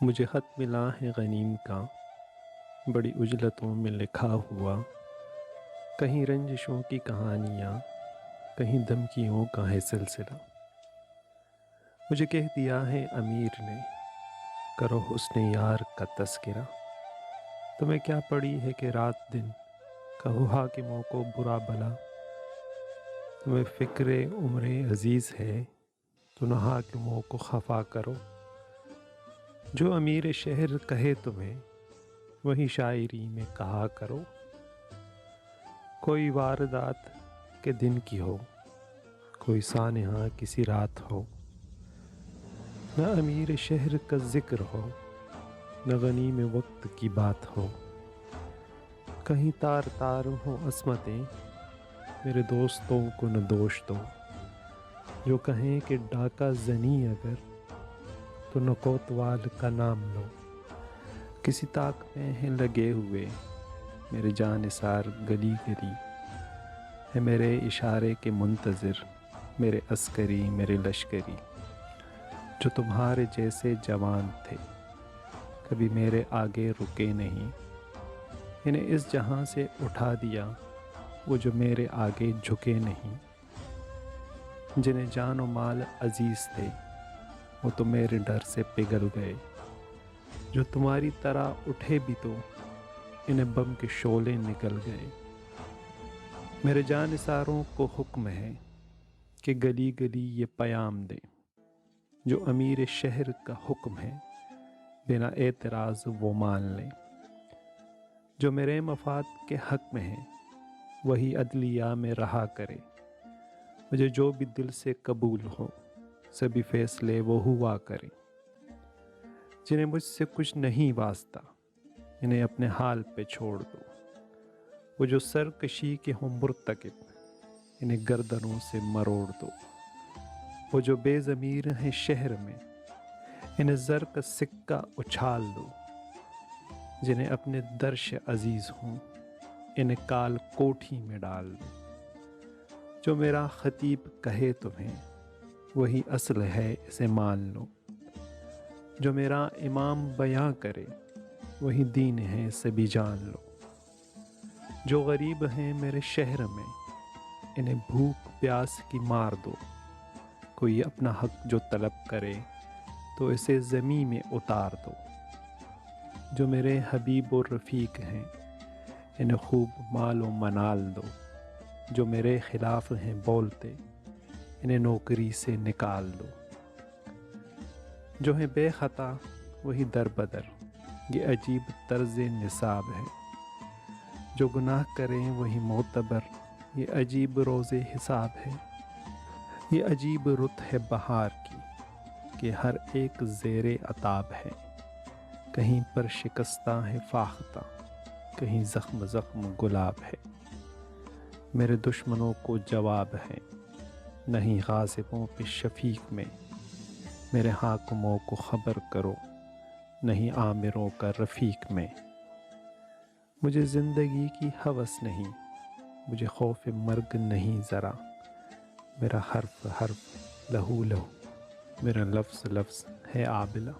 مجھے خط ملا ہے غنیم کا، بڑی اجلتوں میں لکھا ہوا، کہیں رنجشوں کی کہانیاں، کہیں دھمکیوں کا ہے سلسلہ۔ مجھے کہہ دیا ہے امیر نے، کرو حسن یار کا تذکرہ۔ تمہیں کیا پڑی ہے کہ رات دن کہو حاکموں کو برا بھلا۔ تمہیں فکر عمر عزیز ہے تو نہ حاکموں کو خفا کرو۔ جو امیر شہر کہے تمہیں وہی شاعری میں کہا کرو۔ کوئی واردات کے دن کی ہو، کوئی سانحہ کسی رات ہو، نہ امیر شہر کا ذکر ہو، نہ غنیم وقت کی بات ہو۔ کہیں تار تار ہوں عصمتیں، میرے دوستوں کو نہ دوش دو۔ جو کہیں کہ ڈاکہ زنی اگر، تو نہ کوتوال کا نام لو۔ کسی طاق میں ہیں لگے ہوئے میرے جانثار گلی گلی، ہے میرے اشارے کے منتظر میرے عسکری میرے لشکری۔ جو تمہارے جیسے جوان تھے کبھی میرے آگے رکے نہیں، انہیں اس جہاں سے اٹھا دیا وہ جو میرے آگے جھکے نہیں۔ جنہیں جان و مال عزیز تھے وہ تو میرے ڈر سے پگھل گئے۔ جو تمہاری طرح اٹھے بھی تو انہیں بم کے شعلے نکل گئے۔ میرے جانثاروں کو حکم ہے کہ گلی گلی یہ پیام دیں، جو امیر شہر کا حکم ہے بنا اعتراض وہ مان لیں۔ جو میرے مفاد کے حق میں ہے وہی عدلیہ میں رہا کرے۔ مجھے جو بھی دل سے قبول ہو سبھی فیصلے وہ ہوا کرے۔ جنہیں مجھ سے کچھ نہیں واسطہ انہیں اپنے حال پہ چھوڑ دو۔ وہ جو سرکشی کے ہوں مرتکب انہیں گردنوں سے مروڑ دو۔ وہ جو بے ضمیر ہیں شہر میں انہیں زر کا سکہ اچھال دو۔ جنہیں اپنے درش عزیز ہوں انہیں کال کوٹھی میں ڈال دو۔ جو میرا خطیب کہے تمہیں وہی اصل ہے اسے مان لو۔ جو میرا امام بیاں کرے وہی دین ہے اسے بھی جان لو۔ جو غریب ہیں میرے شہر میں انہیں بھوک پیاس کی مار دو۔ کوئی اپنا حق جو طلب کرے تو اسے زمین میں اتار دو۔ جو میرے حبیب و رفیق ہیں انہیں خوب مال و منال دو۔ جو میرے خلاف ہیں بولتے انہیں نوکری سے نکال دو۔ جو ہیں بے خطا وہی در بدر، یہ عجیب طرز نصاب ہے۔ جو گناہ کریں وہی معتبر، یہ عجیب روز حساب ہے۔ یہ عجیب رت ہے بہار کی کہ ہر ایک زیر عتاب ہے۔ کہیں پر شکستہ ہے فاختہ، کہیں زخم زخم گلاب ہے۔ میرے دشمنوں کو جواب ہے نہیں غاصبوں پہ شفیق میں۔ میرے حاکموں کو خبر کرو نہیں آمروں کا رفیق میں۔ مجھے زندگی کی ہوس نہیں، مجھے خوف مرگ نہیں ذرا۔ میرا حرف حرف لہو لہو، میرا لفظ لفظ ہے آبلہ۔